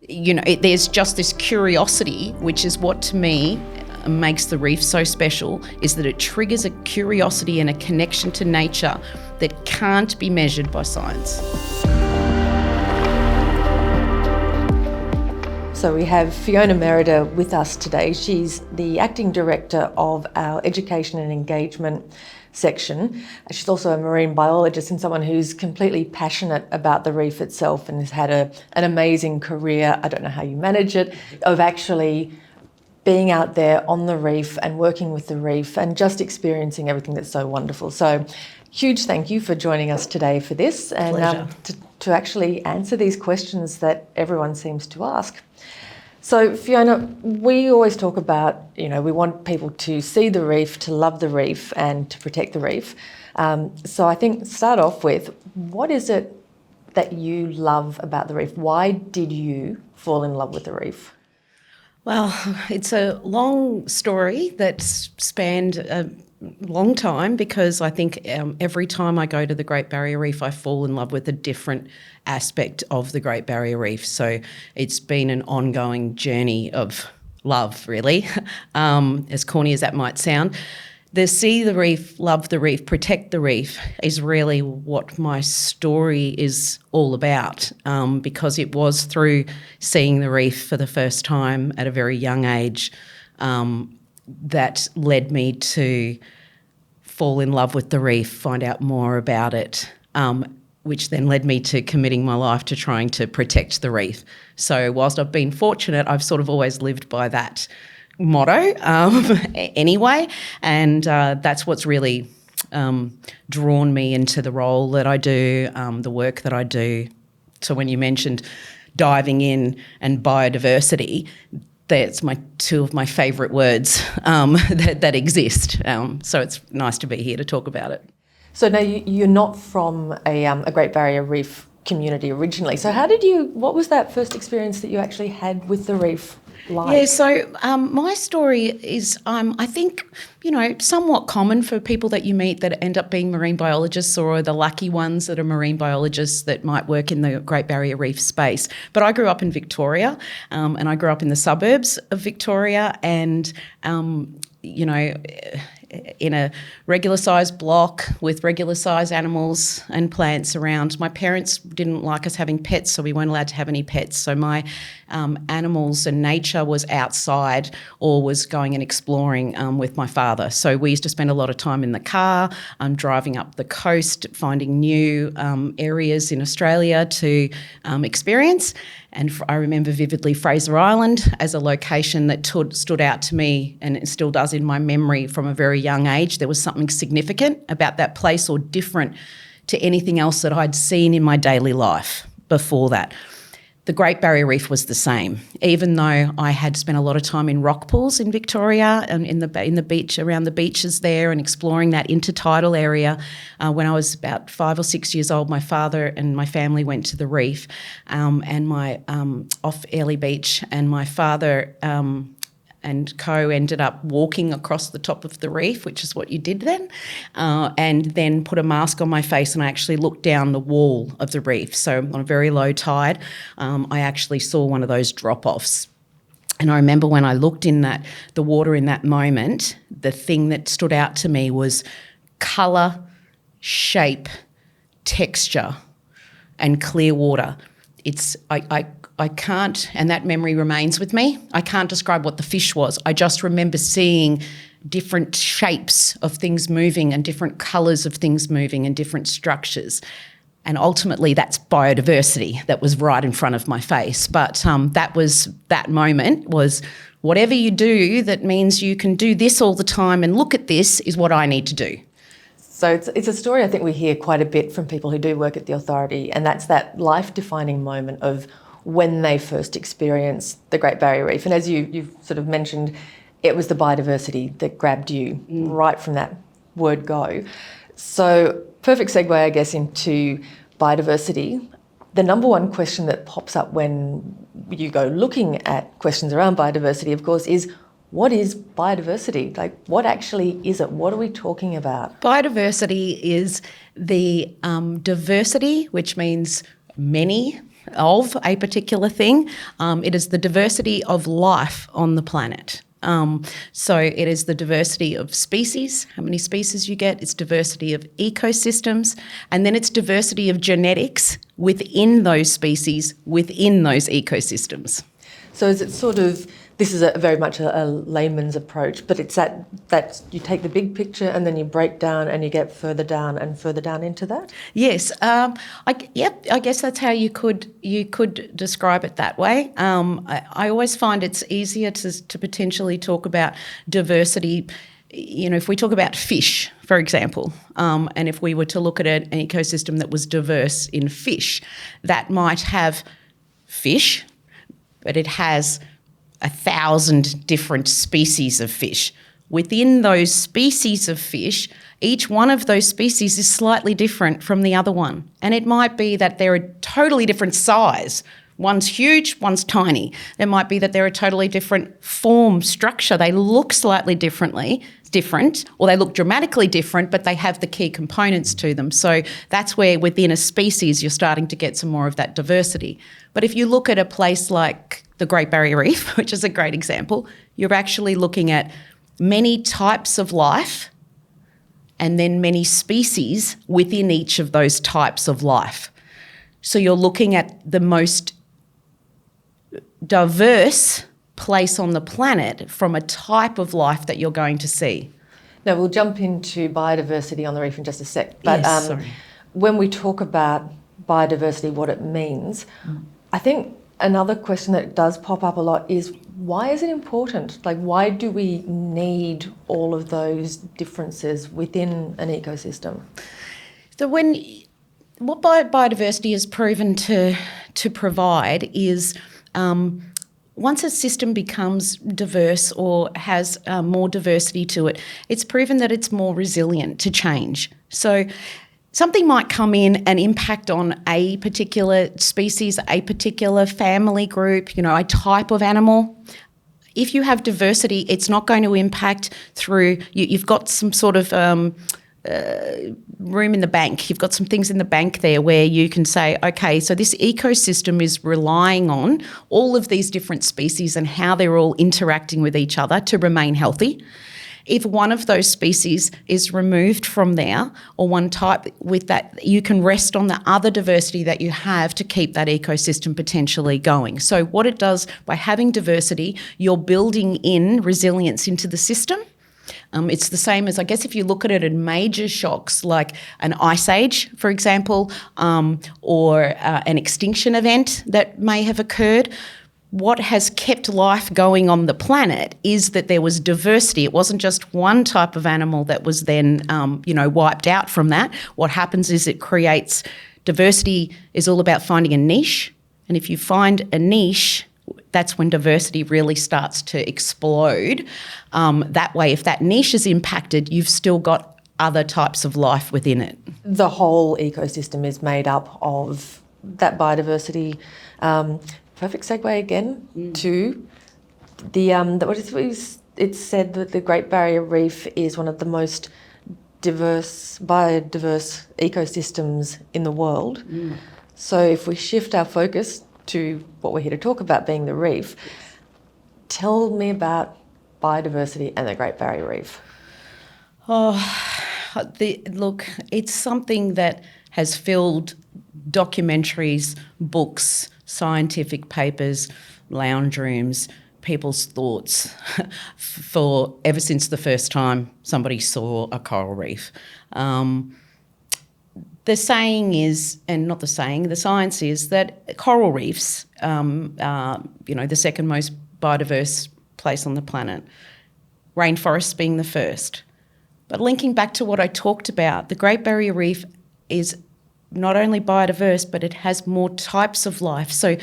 There's just this curiosity, which is what to me makes the reef so special, is that it triggers a curiosity and a connection to nature that can't be measured by science. So we have Fiona Merida with us today. She's the Acting Director of our Education and Engagement section. She's also a marine biologist and someone who's completely passionate about the reef itself and has had an amazing career, I don't know how you manage it, of actually being out there on the reef and working with the reef and just experiencing everything that's so wonderful. So huge thank you for joining us today for this and to actually answer these questions that everyone seems to ask. So Fiona, we always talk about, we want people to see the reef, to love the reef and to protect the reef. So I think start off with, what is it that you love about the reef? Why did you fall in love with the reef? Well, it's a long story that's spanned a long time, because I think every time I go to the Great Barrier Reef, I fall in love with a different aspect of the Great Barrier Reef. So it's been an ongoing journey of love, really, as corny as that might sound. The see the reef, love the reef, protect the reef is really what my story is all about, because it was through seeing the reef for the first time at a very young age that led me to fall in love with the reef, find out more about it, which then led me to committing my life to trying to protect the reef. So whilst I've been fortunate, I've sort of always lived by that motto anyway, and that's what's really drawn me into the role that I do, the work that I do. So when you mentioned diving in and biodiversity, that's two of my favourite words that exist. So it's nice to be here to talk about it. So now you're not from a Great Barrier Reef community originally. So what was that first experience that you actually had with the reef like? Yeah, so my story is, I think, somewhat common for people that you meet that end up being marine biologists, or the lucky ones that are marine biologists that might work in the Great Barrier Reef space. But I grew up in Victoria, and I grew up in the suburbs of Victoria, and in a regular sized block with regular sized animals and plants around. My parents didn't like us having pets, so we weren't allowed to have any pets. So my animals and nature was outside, or was going and exploring with my father. So we used to spend a lot of time in the car, driving up the coast, finding new areas in Australia to experience. And I remember vividly Fraser Island as a location that stood out to me, and it still does in my memory from a very young age. There was something significant about that place, or different to anything else that I'd seen in my daily life before that. The Great Barrier Reef was the same. Even though I had spent a lot of time in rock pools in Victoria and in the beach, around the beaches there, and exploring that intertidal area, when I was about 5 or 6 years old, my father and my family went to the reef and off Airlie Beach, and my father and co ended up walking across the top of the reef, which is what you did then, and then put a mask on my face, and I actually looked down the wall of the reef. So on a very low tide, I actually saw one of those drop-offs. And I remember when I looked in the water in that moment, the thing that stood out to me was colour, shape, texture, and clear water. I can't, and that memory remains with me. I can't describe what the fish was. I just remember seeing different shapes of things moving, and different colours of things moving, and different structures. And ultimately that's biodiversity that was right in front of my face. But that moment was, whatever you do that means you can do this all the time and look at this is what I need to do. So it's a story I think we hear quite a bit from people who do work at the authority, and that's that life-defining moment of when they first experienced the Great Barrier Reef. And as you've sort of mentioned, it was the biodiversity that grabbed you right from that word go. So perfect segue, I guess, into biodiversity. The number one question that pops up when you go looking at questions around biodiversity, of course, is, what is biodiversity? Like, what actually is it? What are we talking about? Biodiversity is the diversity, which means many, of a particular thing. It is the diversity of life on the planet. So it is the diversity of species, how many species you get, it's diversity of ecosystems, and then it's diversity of genetics within those species, within those ecosystems. So is it sort of, this is very much a layman's approach, but it's that you take the big picture and then you break down and you get further down and further down into that? Yes, I guess that's how you could describe it that way. I always find it's easier to potentially talk about diversity. You know, if we talk about fish, for example, and if we were to look at an ecosystem that was diverse in fish, that might have fish, but it has 1,000 different species of fish. Within those species of fish, each one of those species is slightly different from the other one. And it might be that they're a totally different size. One's huge, one's tiny. It might be that they're a totally different form, structure. They look slightly different, or they look dramatically different, but they have the key components to them. So that's where within a species you're starting to get some more of that diversity. But if you look at a place like the Great Barrier Reef, which is a great example, you're actually looking at many types of life and then many species within each of those types of life. So you're looking at the most diverse place on the planet from a type of life that you're going to see. Now, we'll jump into biodiversity on the reef in just a sec. But Yes, when we talk about biodiversity, what it means, I think another question that does pop up a lot is, why is it important? Like, why do we need all of those differences within an ecosystem? So what biodiversity is proven to provide is once a system becomes diverse or has more diversity to it, it's proven that it's more resilient to change. So something might come in and impact on a particular species, a particular family group, a type of animal. If you have diversity, it's not going to impact through, you've got some sort of room in the bank. You've got some things in the bank there where you can say, okay, so this ecosystem is relying on all of these different species and how they're all interacting with each other to remain healthy. If one of those species is removed from there, or one type with that, you can rest on the other diversity that you have to keep that ecosystem potentially going. So what it does, by having diversity, you're building in resilience into the system. It's the same as, I guess, if you look at it in major shocks like an ice age, for example, or an extinction event that may have occurred. What has kept life going on the planet is that there was diversity. It wasn't just one type of animal that was then, wiped out from that. What happens is it creates diversity is all about finding a niche. And if you find a niche, that's when diversity really starts to explode. That way, if that niche is impacted, you've still got other types of life within it. The whole ecosystem is made up of that biodiversity. Perfect segue again to it's said that the Great Barrier Reef is one of the most biodiverse ecosystems in the world. So if we shift our focus to what we're here to talk about, being the reef, tell me about biodiversity and the Great Barrier Reef. Look, it's something that has filled documentaries, books, scientific papers, lounge rooms, people's thoughts for ever since the first time somebody saw a coral reef. The saying is, and not the saying, the science is that coral reefs are, the second most biodiverse place on the planet, rainforests being the first. But linking back to what I talked about, the Great Barrier Reef is not only biodiverse, but it has more types of life. So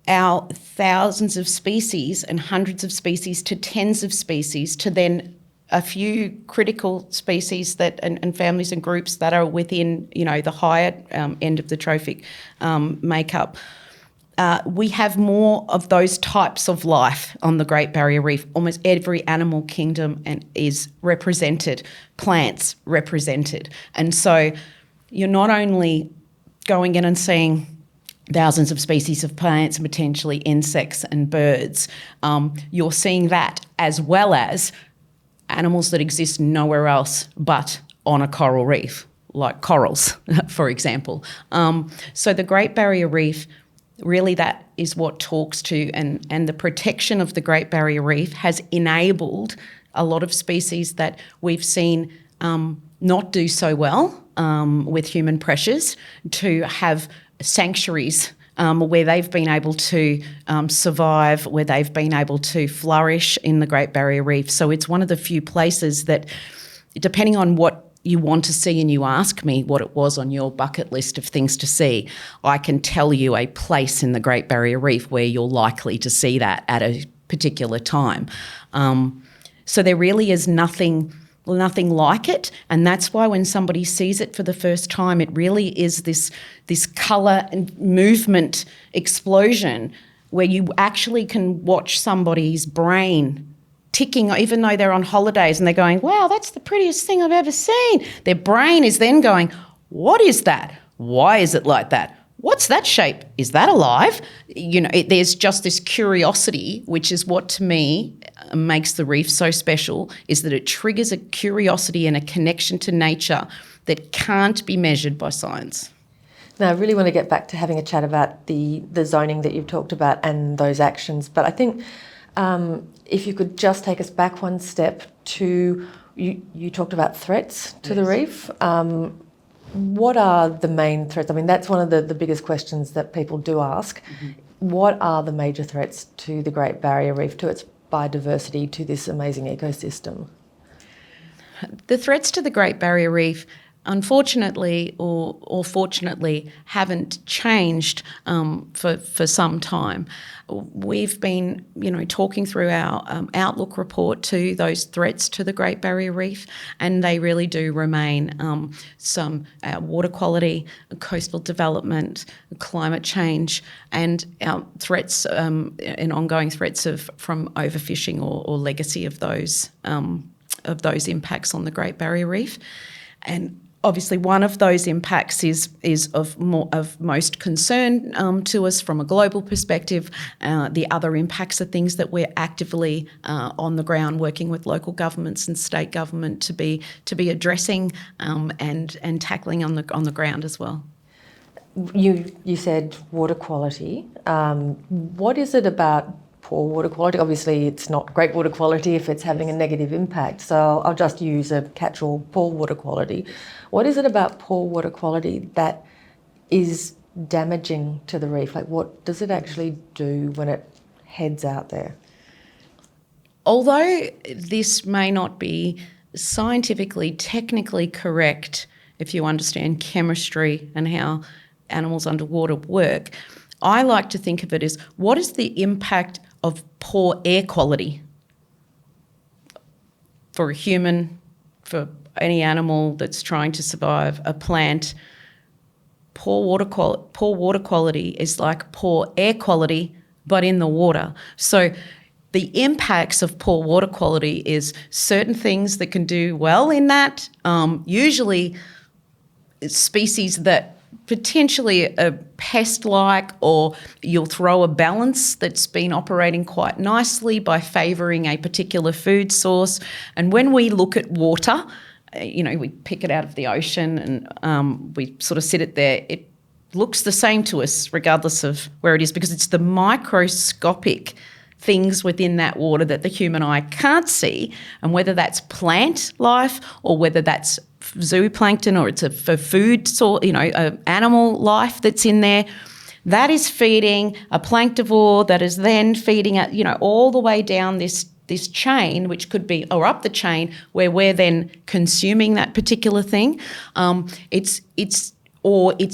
our thousands of species and hundreds of species to tens of species to then a few critical species that and families and groups that are within, the higher end of the trophic makeup. We have more of those types of life on the Great Barrier Reef. Almost every animal kingdom is represented, plants represented. And so you're not only going in and seeing thousands of species of plants and potentially insects and birds. You're seeing that, as well as animals that exist nowhere else but on a coral reef, like corals, for example. So the Great Barrier Reef, really that is what talks to, and the protection of the Great Barrier Reef has enabled a lot of species that we've seen not do so well with human pressures to have sanctuaries where they've been able to survive, where they've been able to flourish in the Great Barrier Reef. So it's one of the few places that, depending on what you want to see and you ask me what it was on your bucket list of things to see, I can tell you a place in the Great Barrier Reef where you're likely to see that at a particular time. So there really is nothing like it, and that's why when somebody sees it for the first time, it really is this colour and movement explosion where you actually can watch somebody's brain ticking, even though they're on holidays and they're going, wow, that's the prettiest thing I've ever seen. Their brain is then going, what is that? Why is it like that? What's that shape? Is that alive? There's just this curiosity, which is what to me makes the reef so special, is that it triggers a curiosity and a connection to nature that can't be measured by science. Now, I really want to get back to having a chat about the zoning that you've talked about and those actions, but I think if you could just take us back one step to, you talked about threats to the reef. What are the main threats? I mean, that's one of the biggest questions that people do ask. Mm-hmm. What are the major threats to the Great Barrier Reef, to its biodiversity, to this amazing ecosystem? The threats to the Great Barrier Reef, unfortunately or fortunately, haven't changed for some time. We've been, talking through our Outlook report to those threats to the Great Barrier Reef, and they really do remain some water quality, coastal development, climate change, and threats and ongoing threats from overfishing or legacy of those impacts on the Great Barrier Reef. And obviously, one of those impacts is of most concern to us from a global perspective. The other impacts are things that we're actively on the ground working with local governments and state government to be addressing and tackling on the ground as well. You said water quality. What is it about poor water quality? Obviously, it's not great water quality if it's having a negative impact. So I'll just use a catch-all: poor water quality. What is it about poor water quality that is damaging to the reef? Like, what does it actually do when it heads out there? Although this may not be scientifically, technically correct if you understand chemistry and how animals underwater work, I like to think of it as, what is the impact of poor air quality for a human, for any animal that's trying to survive, a plant? Poor water quality is like poor air quality, but in the water. So the impacts of poor water quality is certain things that can do well in that, usually species that potentially are pest-like, or you'll throw a balance that's been operating quite nicely by favouring a particular food source. And when we look at water, we pick it out of the ocean and we sort of sit it there, it looks the same to us regardless of where it is, because it's the microscopic things within that water that the human eye can't see, and whether that's plant life or whether that's zooplankton or it's for food source, animal life that's in there, that is feeding a planktivore that is then feeding all the way down this chain, which could be, or up the chain, where we're then consuming that particular thing. It's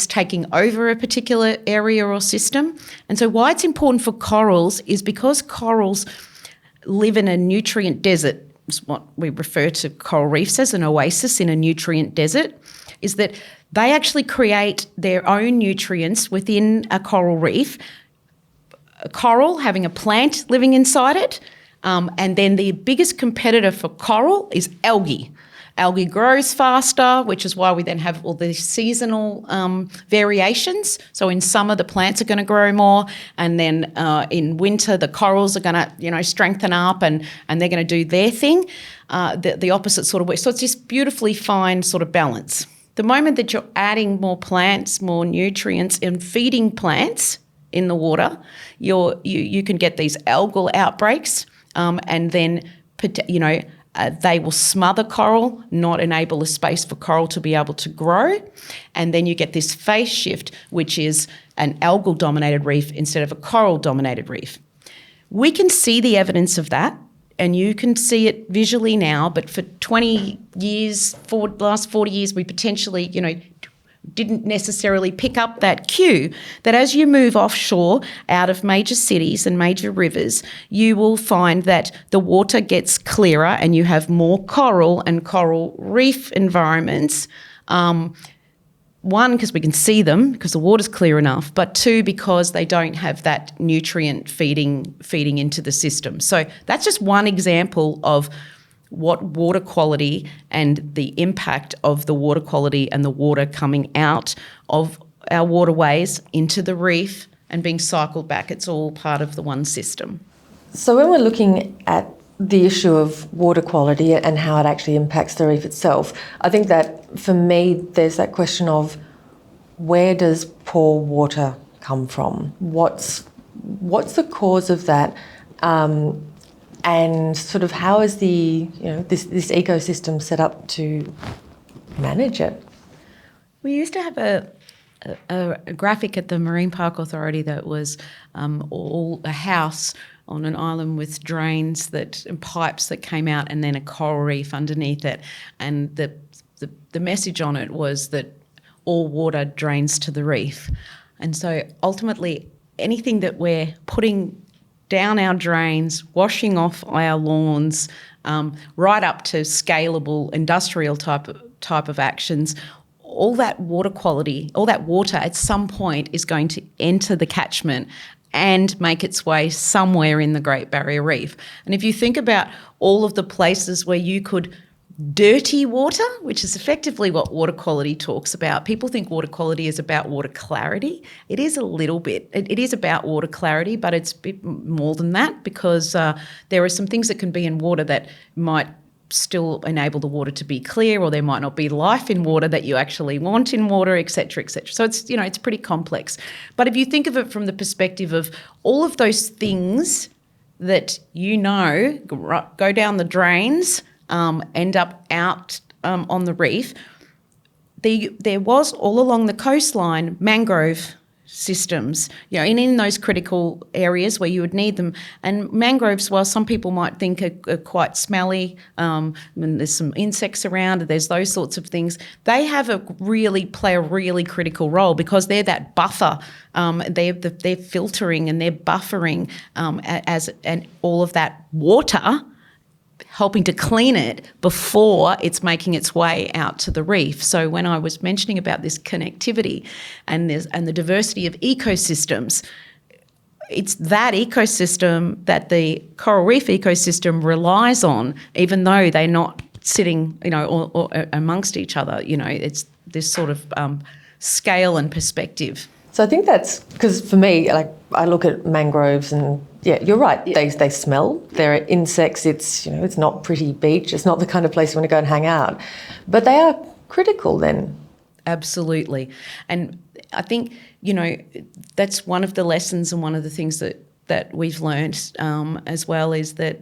taking over a particular area or system. And so why it's important for corals is because corals live in a nutrient desert. It's what we refer to coral reefs as, an oasis in a nutrient desert, is that they actually create their own nutrients within a coral reef. A coral having a plant living inside it, and then the biggest competitor for coral is algae. Algae grows faster, which is why we then have all these seasonal variations. So in summer, the plants are going to grow more, and then in winter, the corals are going to, strengthen up and they're going to do their thing, the opposite sort of way. So it's this beautifully fine sort of balance. The moment that you're adding more plants, more nutrients, and feeding plants in the water, you can get these algal outbreaks, and then they will smother coral, not enable a space for coral to be able to grow, and then you get this phase shift, which is an algal-dominated reef instead of a coral-dominated reef. We can see the evidence of that, and you can see it visually now, but for 20 years, for the last 40 years, we potentially, didn't necessarily pick up that cue that as you move offshore out of major cities and major rivers, you will find that the water gets clearer and you have more coral and coral reef environments. One, because we can see them because the water's clear enough, but two, because they don't have that nutrient feeding into the system. So that's just one example of what water quality and the impact of the water quality and the water coming out of our waterways into the reef and being cycled back. It's all part of the one system. So when we're looking at the issue of water quality and how it actually impacts the reef itself, I think that for me there's that question of where does poor water come from? What's the cause of that? And sort of how is this ecosystem set up to manage it? We used to have a graphic at the Marine Park Authority that was all a house on an island with drains and pipes that came out, and then a coral reef underneath it. And the message on it was that all water drains to the reef. And so ultimately anything that we're putting down our drains, washing off our lawns, right up to scalable industrial type of actions, all that water quality, all that water at some point is going to enter the catchment and make its way somewhere in the Great Barrier Reef. And if you think about all of the places where you could dirty water, which is effectively what water quality talks about. People think water quality is about water clarity. It is a little bit. It is about water clarity, but it's a bit more than that, because there are some things that can be in water that might still enable the water to be clear, or there might not be life in water that you actually want in water, et cetera, et cetera. So it's pretty complex. But if you think of it from the perspective of all of those things that go down the drains, end up out on the reef, there was all along the coastline mangrove systems, in those critical areas where you would need them. And mangroves, while some people might think are quite smelly, and there's some insects around, there's those sorts of things, they play a really critical role, because they're that buffer. They're filtering and they're buffering and all of that water, helping to clean it before it's making its way out to the reef. So when I was mentioning about this connectivity and the diversity of ecosystems, it's that ecosystem that the coral reef ecosystem relies on, even though they're not sitting, or amongst each other. It's this sort of scale and perspective. So I think that's because for me, I look at mangroves and you're right. Yeah. They smell. They're insects. It's not pretty beach. It's not the kind of place you want to go and hang out, but they are critical then. Absolutely, and I think that's one of the lessons and one of the things that we've learned as well, is that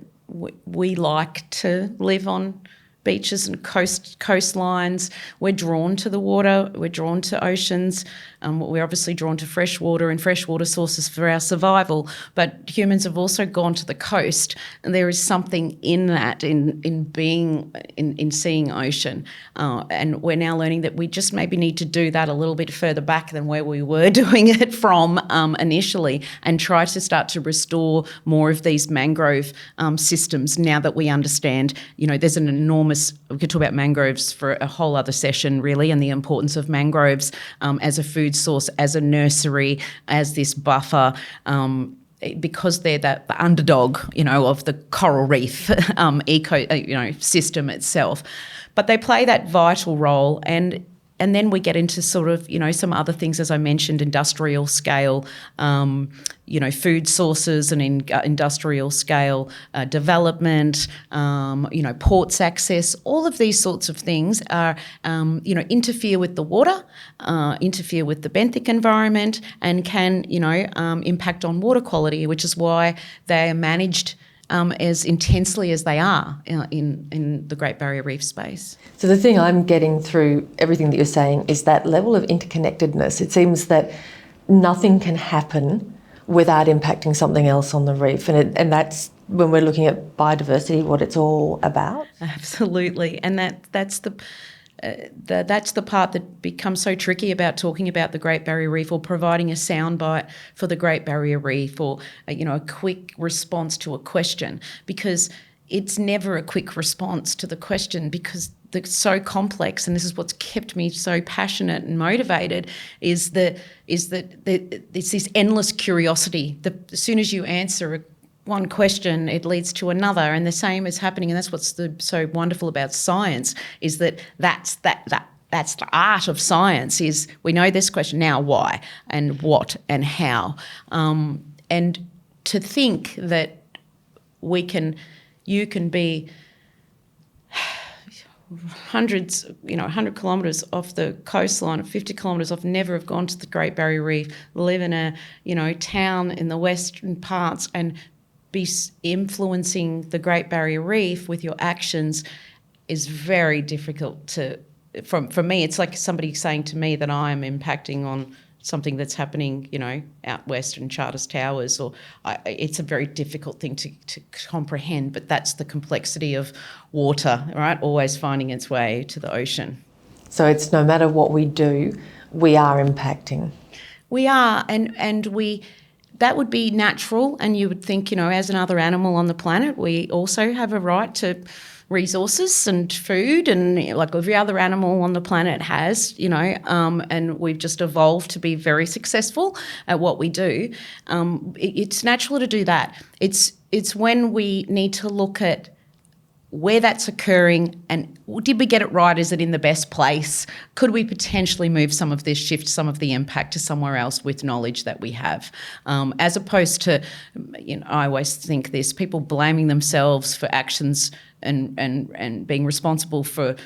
we like to live on beaches and coastlines. We're drawn to the water. We're drawn to oceans. We're obviously drawn to fresh water and freshwater sources for our survival. But humans have also gone to the coast, and there is something in that, in being in seeing ocean. And we're now learning that we just maybe need to do that a little bit further back than where we were doing it from initially, and try to start to restore more of these mangrove systems. Now that we understand, there's an enormous. We could talk about mangroves for a whole other session, really, and the importance of mangroves as a food source, as a nursery, as this buffer. because they're the underdog, of the coral reef system itself. But they play that vital role, and then we get into sort of, some other things, as I mentioned, industrial scale, food sources and industrial scale development, ports access. All of these sorts of things are, interfere with the water, interfere with the benthic environment, and can, impact on water quality, which is why they are managed as intensely as they are in the Great Barrier Reef space. So the thing I'm getting through everything that you're saying is that level of interconnectedness. It seems that nothing can happen without impacting something else on the reef, and that's when we're looking at biodiversity, what it's all about. Absolutely, and that's the part that becomes so tricky about talking about the Great Barrier Reef, or providing a soundbite for the Great Barrier Reef, or a quick response to a question, because it's never a quick response to the question, because they're so complex. And this is what's kept me so passionate and motivated, is that it's this endless curiosity. As soon as you answer one question, it leads to another, and the same is happening. And that's what's so wonderful about science, is that's the art of science. Is we know this question, now why and what and how, and to think that you can be 100 kilometres off the coastline, 50 kilometres off, never have gone to the Great Barrier Reef, live in a town in the western parts, and be influencing the Great Barrier Reef with your actions is very difficult to. For me, it's like somebody saying to me that I'm impacting on something that's happening, out west in Charters Towers, it's a very difficult thing to comprehend. But that's the complexity of water, right? Always finding its way to the ocean. So it's no matter what we do, we are impacting. We are, and we. That would be natural, and you would think, as another animal on the planet, we also have a right to resources and food, and like every other animal on the planet has, and we've just evolved to be very successful at what we do. It's natural to do that. It's when we need to look at where that's occurring, and did we get it right? Is it in the best place? Could we potentially move some of this, shift some of the impact to somewhere else with knowledge that we have? As opposed to, I always think this, people blaming themselves for actions and being responsible for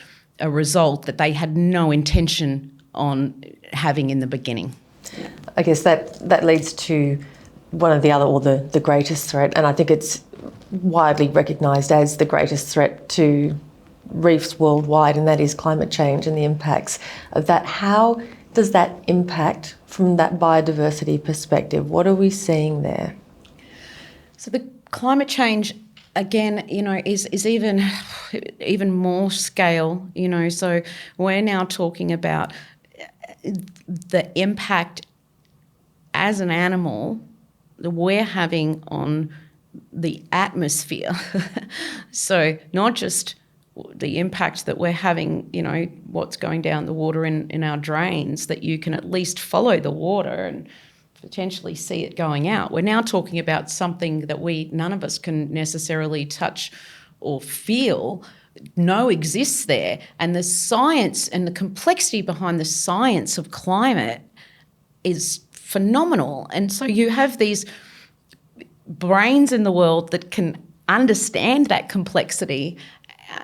a result that they had no intention on having in the beginning. I guess that leads to one of the other, or the greatest threat, and I think it's widely recognised as the greatest threat to reefs worldwide, and that is climate change and the impacts of that. How does that impact from that biodiversity perspective? What are we seeing there? So the climate change, again, is even more scale, so we're now talking about the impact as an animal that we're having on the atmosphere. So not just the impact that we're having, what's going down the water in our drains, that you can at least follow the water and potentially see it going out. We're now talking about something that none of us can necessarily touch or feel, know exists there. And the science and the complexity behind the science of climate is phenomenal. And so you have these brains in the world that can understand that complexity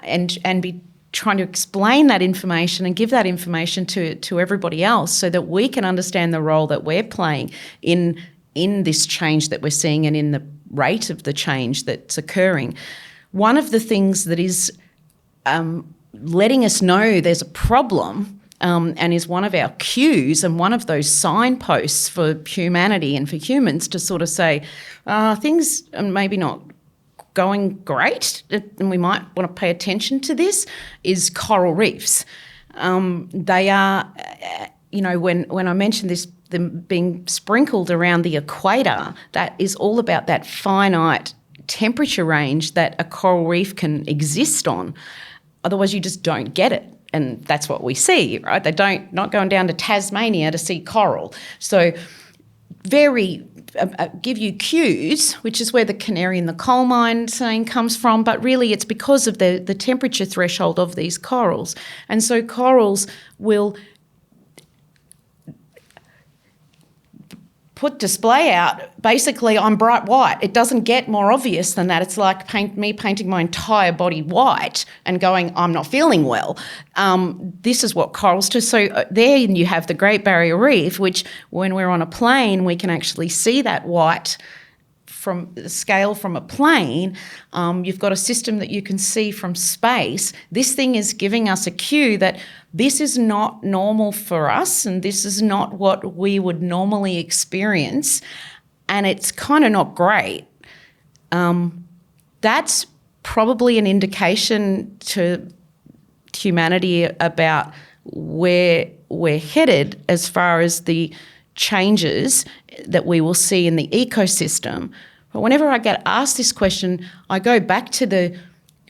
and be trying to explain that information and give that information to everybody else, so that we can understand the role that we're playing in this change that we're seeing and in the rate of the change that's occurring. One of the things that is letting us know there's a problem, and is one of our cues and one of those signposts for humanity and for humans to sort of say, things are maybe not going great and we might want to pay attention to this, is coral reefs. They are, when I mentioned this, them being sprinkled around the equator, that is all about that finite temperature range that a coral reef can exist on. Otherwise you just don't get it. And that's what we see, right? Not going down to Tasmania to see coral. So give you cues, which is where the canary in the coal mine saying comes from, but really it's because of the temperature threshold of these corals. And so corals will put display out basically on bright white. It doesn't get more obvious than that. It's like me painting my entire body white and going, I'm not feeling well. This is what corals do. So there you have the Great Barrier Reef, which when we're on a plane, we can actually see that white from the scale from a plane. You've got a system that you can see from space. This thing is giving us a cue that this is not normal for us and this is not what we would normally experience, and it's kind of not great. That's probably an indication to humanity about where we're headed as far as the changes that we will see in the ecosystem. But whenever I get asked this question, I go back to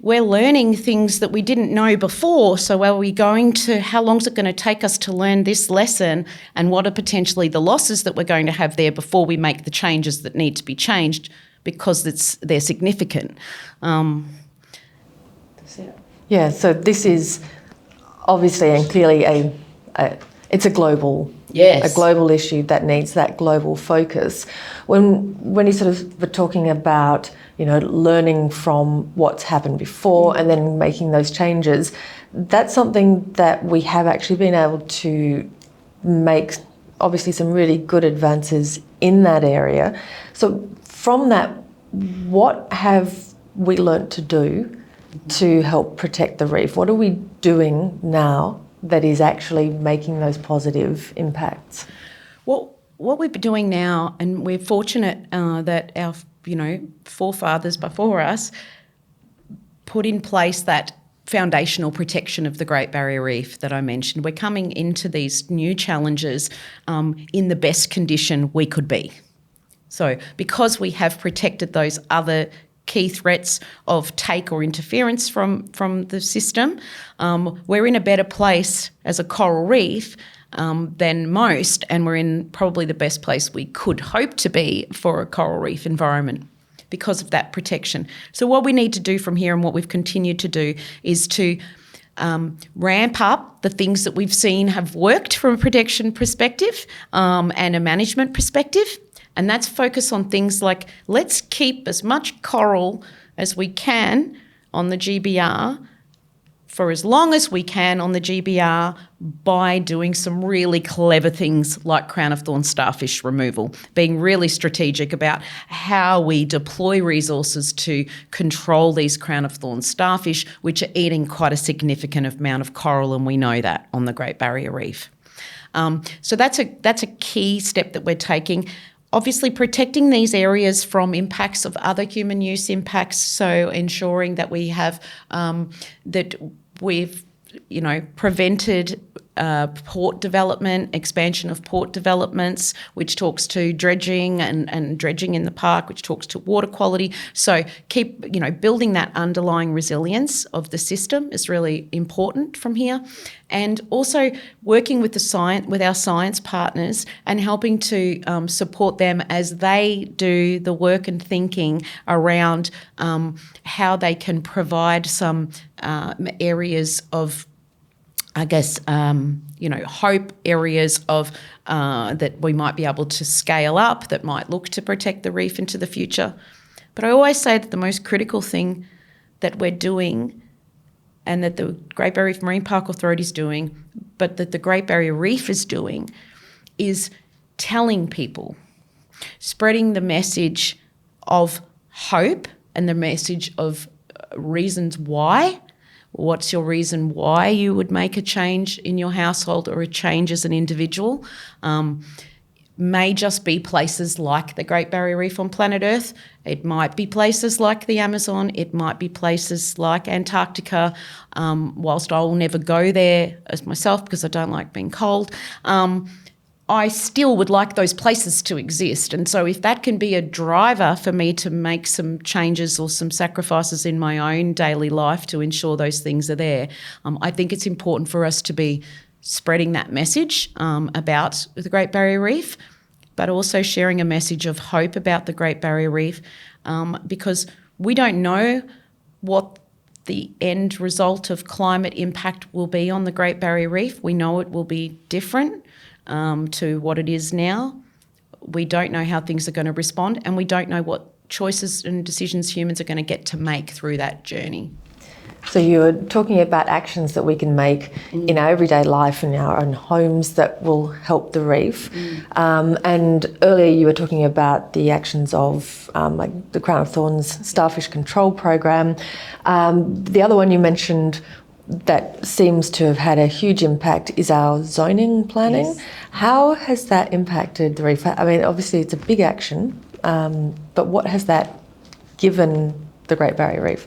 we're learning things that we didn't know before. So how long is it going to take us to learn this lesson, and what are potentially the losses that we're going to have there before we make the changes that need to be changed because they're significant. Yeah, so this is obviously and clearly it's a global issue that needs that global focus. When you sort of were talking about, learning from what's happened before and then making those changes, that's something that we have actually been able to make obviously some really good advances in that area. So from that, what have we learnt to do to help protect the reef? What are we doing now that is actually making those positive impacts? Well, what we're doing now, and we're fortunate that our forefathers before us put in place that foundational protection of the Great Barrier Reef that I mentioned. We're coming into these new challenges in the best condition we could be. So because we have protected those other key threats of take or interference from the system, we're in a better place as a coral reef than most, and we're in probably the best place we could hope to be for a coral reef environment because of that protection. So what we need to do from here, and what we've continued to do, is to ramp up the things that we've seen have worked from a protection perspective and a management perspective. And that's focus on things like, let's keep as much coral as we can on the GBR for as long as we can on the GBR by doing some really clever things like crown of thorns starfish removal, being really strategic about how we deploy resources to control these crown of thorns starfish, which are eating quite a significant amount of coral, and we know that on the Great Barrier Reef. So that's a key step that we're taking. Obviously, protecting these areas from impacts of other human use impacts, so ensuring that we have that we've prevented port development, expansion of port developments, which talks to dredging and dredging in the park, which talks to water quality. So keep, building that underlying resilience of the system is really important from here. And also working with with our science partners and helping to support them as they do the work and thinking around how they can provide some areas of, hope, areas of that we might be able to scale up, that might look to protect the reef into the future. But I always say that the most critical thing that we're doing, and that the Great Barrier Reef Marine Park Authority is doing, but that the Great Barrier Reef is doing, is telling people, spreading the message of hope and the message of reasons why. What's your reason why you would make a change in your household or a change as an individual? May just be places like the Great Barrier Reef on planet Earth. It might be places like the Amazon. It might be places like Antarctica. Whilst I will never go there as myself because I don't like being cold, I still would like those places to exist. And so if that can be a driver for me to make some changes or some sacrifices in my own daily life to ensure those things are there, I think it's important for us to be spreading that message about the Great Barrier Reef, but also sharing a message of hope about the Great Barrier Reef, because we don't know what the end result of climate impact will be on the Great Barrier Reef. We know it will be different to what it is now. We don't know how things are going to respond, and we don't know what choices and decisions humans are going to get to make through that journey. So you're talking about actions that we can make in our everyday life in our own homes that will help the reef. And earlier you were talking about the actions of like the Crown of Thorns Starfish Control Program. The other one you mentioned that seems to have had a huge impact is our zoning planning. Yes. How has that impacted the reef? I mean, obviously it's a big action, but what has that given the Great Barrier Reef?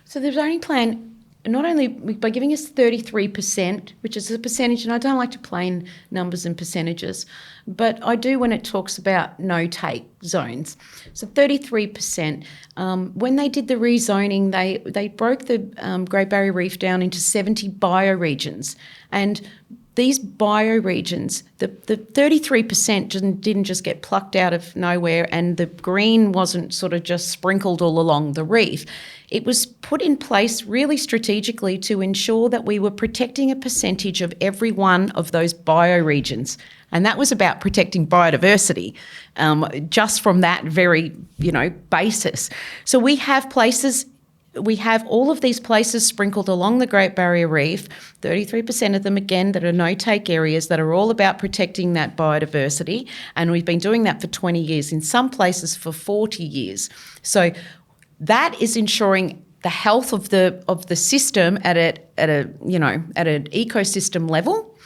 So the zoning plan, not only by giving us 33%, which is a percentage, and I don't like to play in numbers and percentages, but I do when it talks about no-take zones. So 33%. When they did the rezoning, they broke the Great Barrier Reef down into 70 bioregions, and these bioregions, the 33% didn't just get plucked out of nowhere, and the green wasn't sort of just sprinkled all along the reef. It was put in place really strategically to ensure that we were protecting a percentage of every one of those bioregions. And that was about protecting biodiversity, just from that very, basis. So we have all of these places sprinkled along the Great Barrier Reef, 33% of them, again, that are no-take areas that are all about protecting that biodiversity. And we've been doing that for 20 years, in some places for 40 years. So that is ensuring the health of the system at an ecosystem level.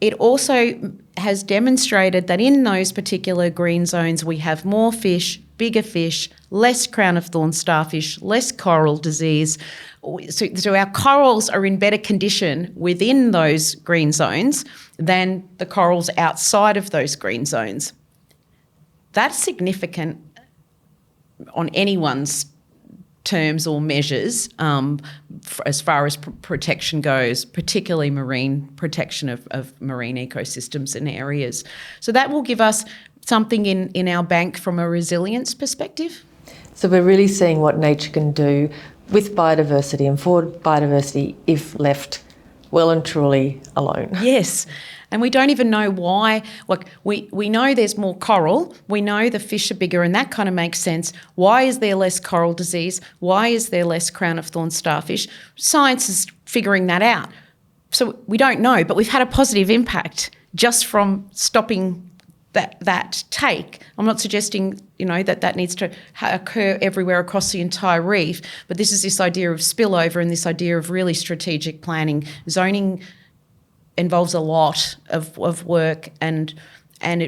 It also has demonstrated that in those particular green zones we have more fish, bigger fish, less crown of thorns starfish, less coral disease. So our corals are in better condition within those green zones than the corals outside of those green zones. That's significant on anyone's terms or measures, as far as protection goes, particularly marine protection of marine ecosystems and areas. So that will give us something in our bank from a resilience perspective. So we're really seeing what nature can do with biodiversity and for biodiversity if left well and truly alone. Yes. And we don't even know why. Like we know there's more coral. We know the fish are bigger, and that kind of makes sense. Why is there less coral disease? Why is there less crown of thorns starfish? Science is figuring that out. So we don't know, but we've had a positive impact just from stopping that take. I'm not suggesting, that needs to occur everywhere across the entire reef, but this is this idea of spillover and this idea of really strategic planning. Zoning involves a lot of work, and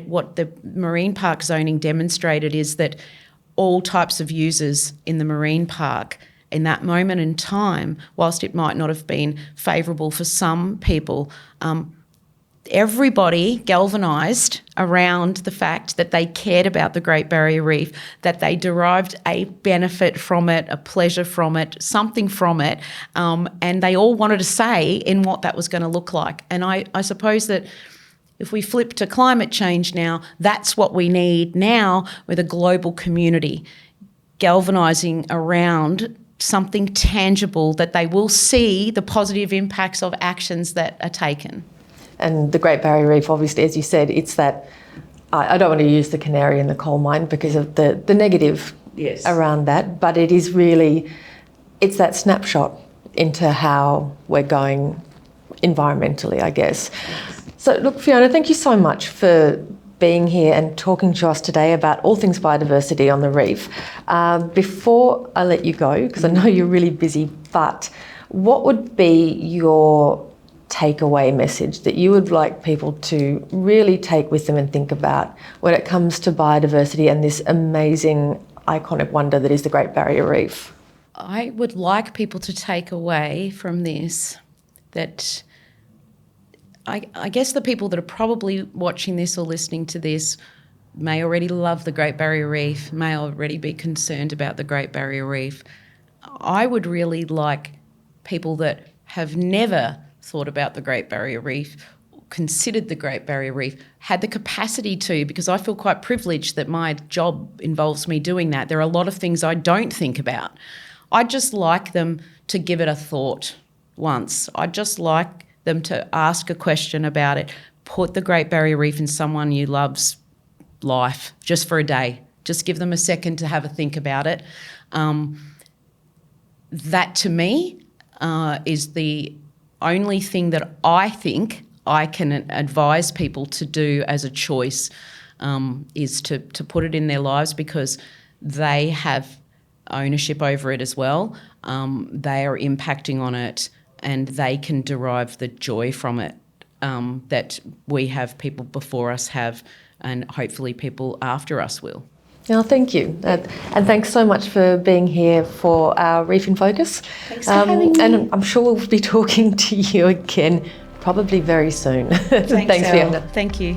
what the marine park zoning demonstrated is that all types of users in the marine park in that moment in time, whilst it might not have been favourable for some people, everybody galvanised around the fact that they cared about the Great Barrier Reef, that they derived a benefit from it, a pleasure from it, something from it, and they all wanted a say in what that was going to look like. And I suppose that if we flip to climate change now, that's what we need now with a global community galvanising around something tangible that they will see the positive impacts of actions that are taken. And the Great Barrier Reef, obviously, as you said, it's that, I don't want to use the canary in the coal mine because of the negative around that, but it is really, it's that snapshot into how we're going environmentally, I guess. So look, Fiona, thank you so much for being here and talking to us today about all things biodiversity on the reef. Before I let you go, because I know you're really busy, but what would be your takeaway message that you would like people to really take with them and think about when it comes to biodiversity and this amazing iconic wonder that is the Great Barrier Reef? I would like people to take away from this that I guess the people that are probably watching this or listening to this may already love the Great Barrier Reef, may already be concerned about the Great Barrier Reef. I would really like people that have never thought about the Great Barrier Reef, considered the Great Barrier Reef, had the capacity to, because I feel quite privileged that my job involves me doing that. There are a lot of things I don't think about. I'd just like them to give it a thought once. I'd just like them to ask a question about it. Put the Great Barrier Reef in someone you love's life just for a day. Just give them a second to have a think about it. That to me is the only thing that I think I can advise people to do as a choice, is to put it in their lives, because they have ownership over it as well. They are impacting on it, and they can derive the joy from it that we have, people before us have, and hopefully people after us will. Oh, thank you. And thanks so much for being here for our Reef in Focus. Thanks for having me. And I'm sure we'll be talking to you again probably very soon. Thanks, Elle. Fiona. Thank you.